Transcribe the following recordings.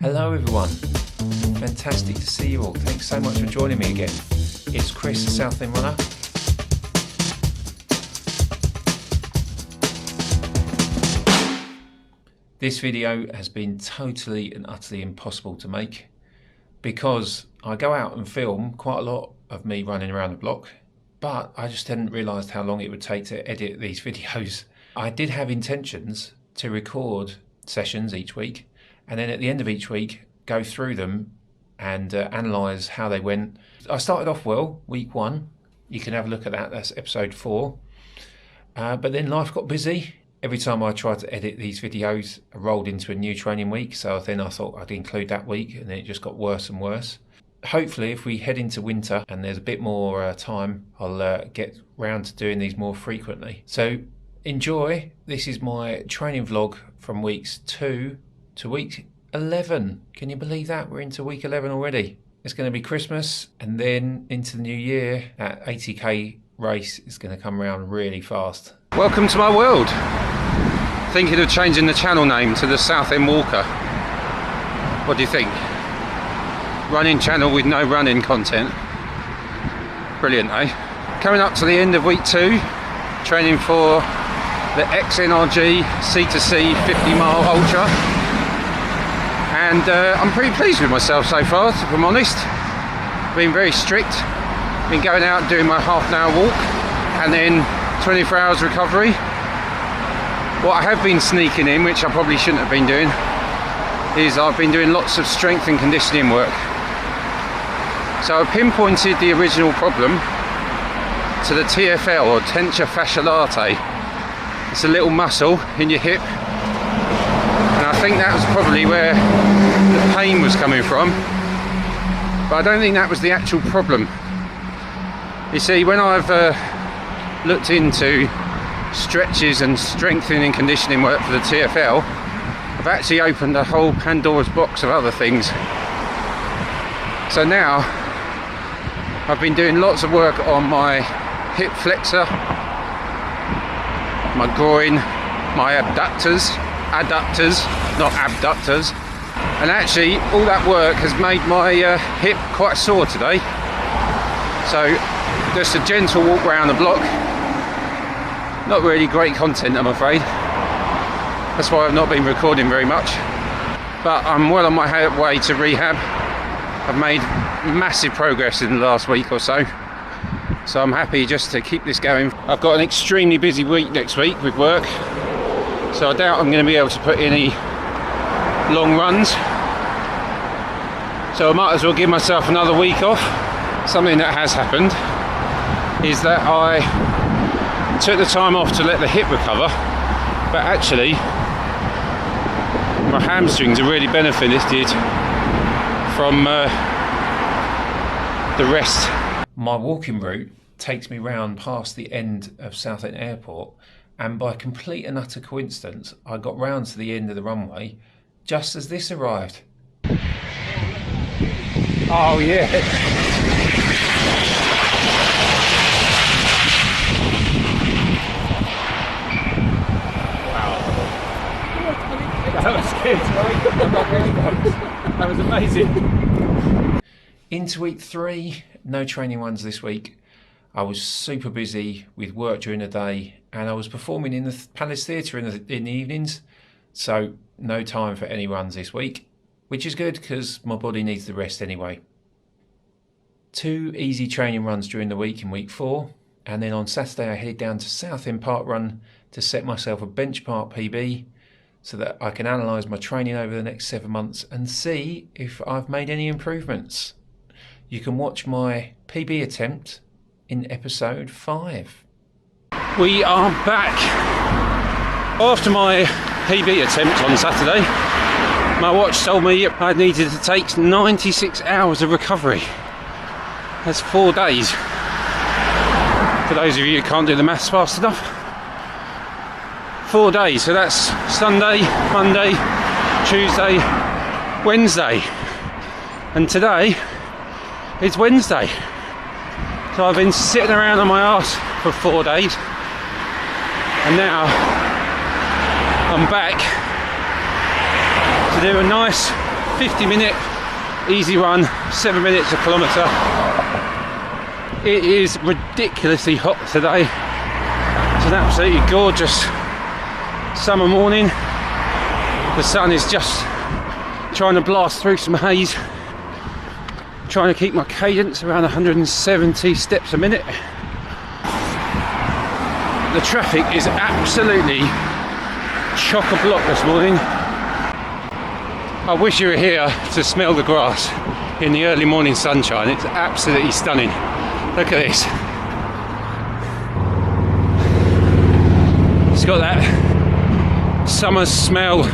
Hello everyone, fantastic to see you all. Thanks so much for joining me again. It's Chris, the Southend Runner. This video has been totally and utterly impossible to make because I go out and film quite a lot of me running around the block, but I just hadn't realised how long it would take to edit these videos. I did have intentions to record sessions each week, and then at the end of each week go through them and analyse how they went. I started off well, week 1. You can have a look at that, that's episode 4. But then life got busy. Every time I tried to edit these videos, I rolled into a new training week, so then I thought I'd include that week, and then it just got worse and worse. Hopefully, if we head into winter and there's a bit more time, I'll get round to doing these more frequently. So enjoy. This is my training vlog from weeks 2 to week 11. Can you believe that? We're into week 11 already. It's going to be Christmas and then into the new year. That 80k race is going to come around really fast. Welcome to my world. Thinking of changing the channel name to the Southend Walker. What do you think? Running channel with no running content. Brilliant, eh? Coming up to the end of week 2, training for the XNRG C2C 50-mile ultra. And I'm pretty pleased with myself so far, if I'm honest. Been very strict. Been going out and doing my half-an-hour walk and then 24 hours recovery. What I have been sneaking in, which I probably shouldn't have been doing, is I've been doing lots of strength and conditioning work. So I pinpointed the original problem to the TFL, or tension fasciae latae. It's a little muscle in your hip, and I think that was probably where the pain was coming from, but I don't think that was the actual problem. You see, when I've looked into stretches and strengthening and conditioning work for the TFL, I've actually opened a whole Pandora's box of other things. So now I've been doing lots of work on my hip flexor, my groin, my adductors, not abductors, and actually all that work has made my hip quite sore today. So just a gentle walk around the block. Not really great content, I'm afraid. That's why I've not been recording very much, but I'm well on my way to rehab. I've made massive progress in the last week or so, so I'm happy just to keep this going. I've got an extremely busy week next week with work, so I doubt I'm going to be able to put any long runs, so I might as well give myself another week off. Something that has happened is that I took the time off to let the hip recover, but actually my hamstrings are really benefited from the rest. My walking route takes me round past the end of Southend Airport, and by complete and utter coincidence I got round to the end of the runway just as this arrived. Oh yeah. That was good. That was amazing. Into week 3, no training runs this week. I was super busy with work during the day, and I was performing in the Palace Theatre in the evenings, so no time for any runs this week, which is good because my body needs the rest anyway. 2 easy training runs during the week in week 4, and then on Saturday I headed down to Southend Park Run to set myself a bench part PB, so that I can analyse my training over the next 7 months and see if I've made any improvements. You can watch my PB attempt in episode 5. We are back. After my PB attempt on Saturday, my watch told me I needed to take 96 hours of recovery. That's 4 days. For those of you who can't do the maths fast enough. 4 days, so that's Sunday, Monday, Tuesday, Wednesday, and today is Wednesday. So I've been sitting around on my arse for 4 days, and now I'm back to do a nice 50-minute easy run, 7 minutes a kilometre. It is ridiculously hot today. It's an absolutely gorgeous summer morning. The sun is just trying to blast through some haze. Trying to keep my cadence around 170 steps a minute. The traffic is absolutely chock-a-block this morning. I wish you were here to smell the grass in the early morning sunshine. It's absolutely stunning. Look at this. It's got that summer smell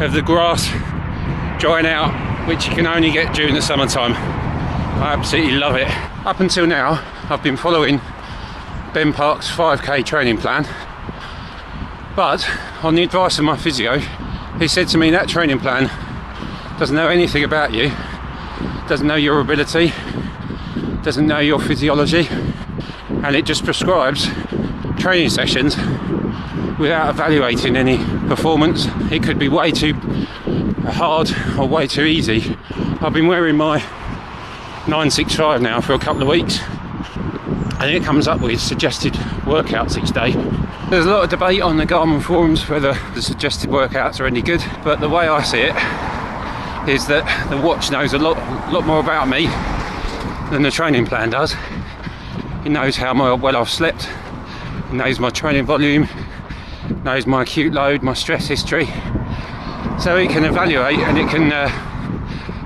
of the grass drying out, which you can only get during the summertime. I absolutely love it. Up until now, I've been following Ben Park's 5k training plan, but on the advice of my physio, he said to me that training plan doesn't know anything about you, doesn't know your ability, doesn't know your physiology, and it just prescribes training sessions without evaluating any performance. It could be way too hard or way too easy. I've been wearing my 965 now for a couple of weeks, and it comes up with suggested workouts each day. There's a lot of debate on the Garmin forums whether the suggested workouts are any good, but the way I see it is that the watch knows a lot more about me than the training plan does. It knows how well I've slept, it knows my training volume, knows my acute load, my stress history, so it can evaluate and it can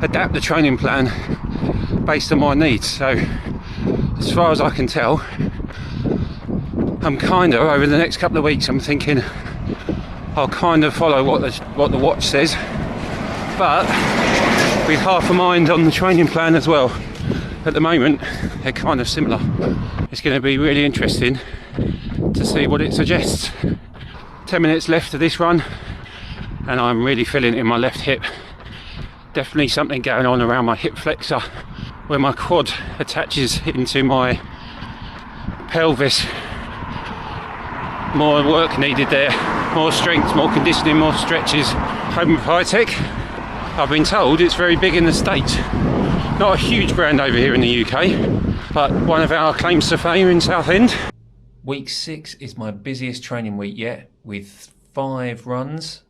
adapt the training plan based on my needs. So as far as I can tell, I'm kind of, over the next couple of weeks, I'm thinking I'll kind of follow what the watch says, but with half a mind on the training plan as well. At the moment, they're kind of similar. It's going to be really interesting to see what it suggests. 10 minutes left of this run, and I'm really feeling it in my left hip. Definitely something going on around my hip flexor, where my quad attaches into my pelvis. More work needed there, more strength, more conditioning, more stretches. Homeopathic, I've been told it's very big in the States. Not a huge brand over here in the UK, but one of our claims to fame in Southend. Week 6 is my busiest training week yet, with 5 runs.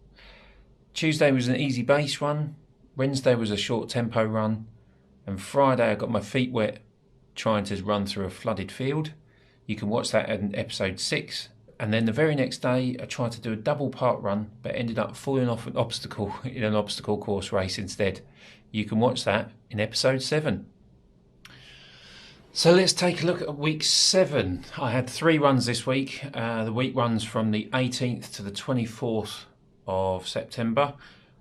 Tuesday was an easy base run, Wednesday was a short tempo run, and Friday I got my feet wet trying to run through a flooded field. You can watch that in episode 6. And then the very next day I tried to do a double park run, but ended up falling off an obstacle in an obstacle course race instead. You can watch that in episode 7. So let's take a look at week 7. I had 3 runs this week. The week runs from the 18th to the 24th of September.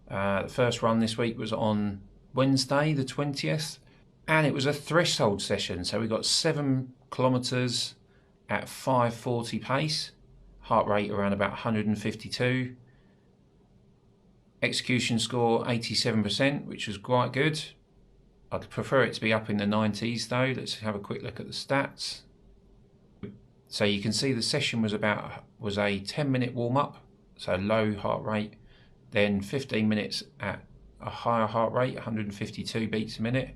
The first run this week was on Wednesday the 20th, and it was a threshold session. So we got 7 kilometres at 5:40 pace, heart rate around about 152. Execution score 87%, which was quite good. I'd prefer it to be up in the 90s though. Let's have a quick look at the stats. So you can see the session was a 10-minute warm-up, so low heart rate, then 15 minutes at a higher heart rate, 152 beats a minute,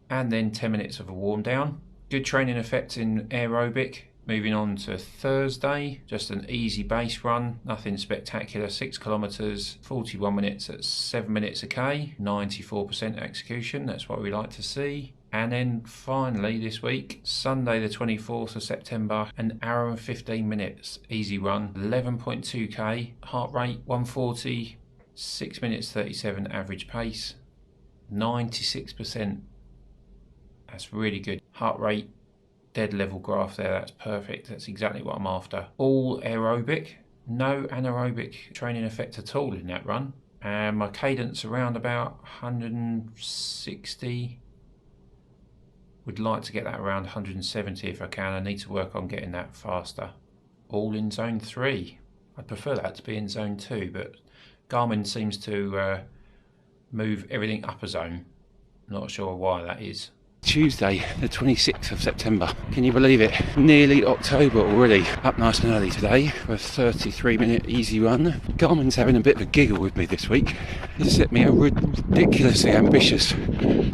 and then 10 minutes of a warm down. Good training effect in aerobic. Moving on to Thursday, just an easy base run, nothing spectacular, 6 kilometres, 41 minutes at 7 minutes a K, 94% execution, that's what we like to see. And then finally this week, Sunday the 24th of September, an hour and 15 minutes, easy run, 11.2K, heart rate 140, 6 minutes 37 average pace, 96%, that's really good. Heart rate, dead level graph there, that's perfect, that's exactly what I'm after. All aerobic, no anaerobic training effect at all in that run, and my cadence around about 160. Would like to get that around 170 if I can. I need to work on getting that faster. All in zone 3. I'd prefer that to be in zone 2, but Garmin seems to move everything up a zone. Not sure why that is. Tuesday, the 26th of September. Can you believe it? Nearly October already. Up nice and early today for a 33-minute easy run. Garmin's having a bit of a giggle with me this week. He's set me a ridiculously ambitious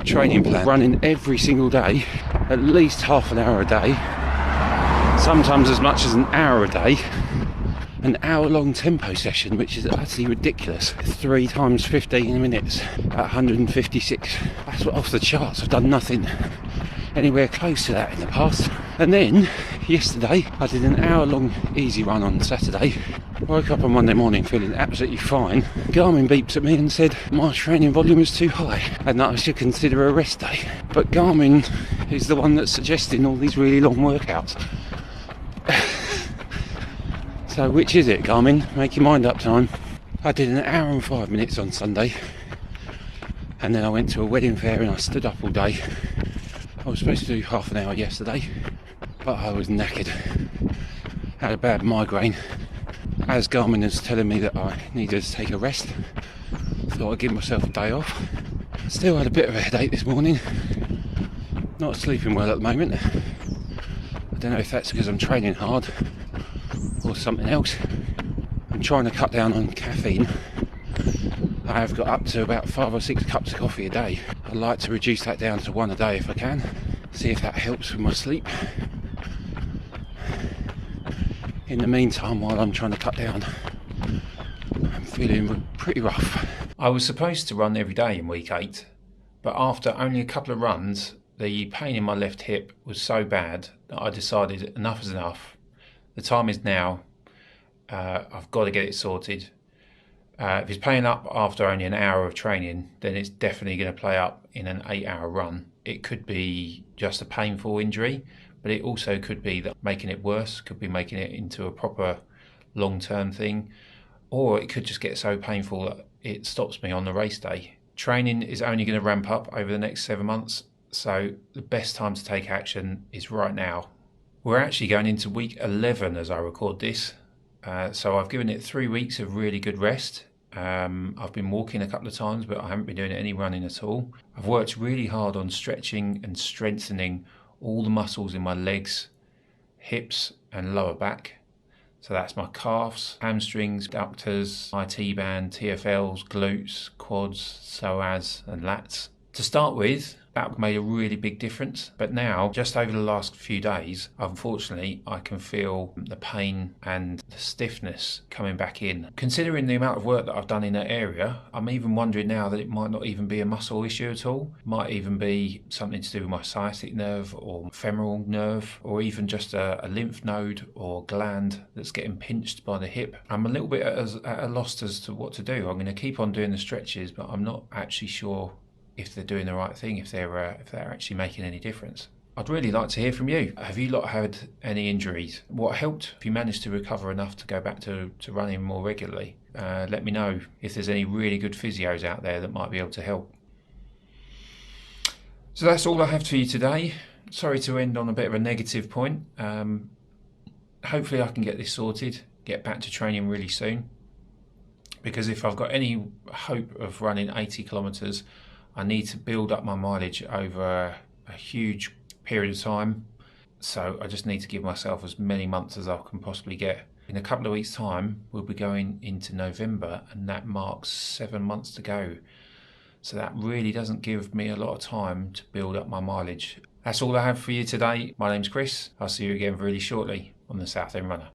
training plan. Running every single day, at least half an hour a day, sometimes as much as an hour a day. An hour-long tempo session, which is utterly ridiculous. 3 times 15 minutes at 156. That's off the charts. I've done nothing anywhere close to that in the past. And then yesterday I did an hour-long easy run on Saturday. Woke up on Monday morning feeling absolutely fine. Garmin beeps at me and said my training volume is too high and that I should consider a rest day. But Garmin is the one that's suggesting all these really long workouts. So which is it, Garmin? Make your mind up time. I did an hour and 5 minutes on Sunday, and then I went to a wedding fair and I stood up all day. I was supposed to do half an hour yesterday, but I was knackered. Had a bad migraine. As Garmin was telling me that I needed to take a rest, thought I'd give myself a day off. Still had a bit of a headache this morning. Not sleeping well at the moment. I don't know if that's because I'm training hard or something else. I'm trying to cut down on caffeine. I have got up to about 5 or 6 cups of coffee a day. I'd like to reduce that down to 1 a day if I can. See if that helps with my sleep. In the meantime, while I'm trying to cut down, I'm feeling pretty rough. I was supposed to run every day in week 8, but after only a couple of runs, the pain in my left hip was so bad that I decided enough is enough. The time is now. I've got to get it sorted. If it's playing up after only an hour of training, then it's definitely going to play up in an 8-hour run. It could be just a painful injury, but it also could be that making it worse, could be making it into a proper long-term thing, or it could just get so painful that it stops me on the race day. Training is only going to ramp up over the next 7 months, so the best time to take action is right now. We're actually going into week 11 as I record this, so I've given it 3 weeks of really good rest. I've been walking a couple of times, but I haven't been doing any running at all. I've worked really hard on stretching and strengthening all the muscles in my legs, hips and lower back. So that's my calves, hamstrings, abductors, IT band, TFLs, glutes, quads, psoas and lats. To start with, that made a really big difference, but now, just over the last few days, unfortunately, I can feel the pain and the stiffness coming back in. Considering the amount of work that I've done in that area, I'm even wondering now that it might not even be a muscle issue at all. It might even be something to do with my sciatic nerve or femoral nerve, or even just a lymph node or gland that's getting pinched by the hip. I'm a little bit at a loss as to what to do. I'm going to keep on doing the stretches, but I'm not actually sure if they're doing the right thing, if they're actually making any difference. I'd really like to hear from you. Have you lot had any injuries? What helped? If you managed to recover enough to go back to running more regularly, let me know if there's any really good physios out there that might be able to help. So that's all I have for you today. Sorry to end on a bit of a negative point. Hopefully I can get this sorted, get back to training really soon, because if I've got any hope of running 80 kilometres, I need to build up my mileage over a huge period of time. So I just need to give myself as many months as I can possibly get. In a couple of weeks' time, we'll be going into November, and that marks 7 months to go. So that really doesn't give me a lot of time to build up my mileage. That's all I have for you today. My name's Chris. I'll see you again really shortly on the Southend Runner.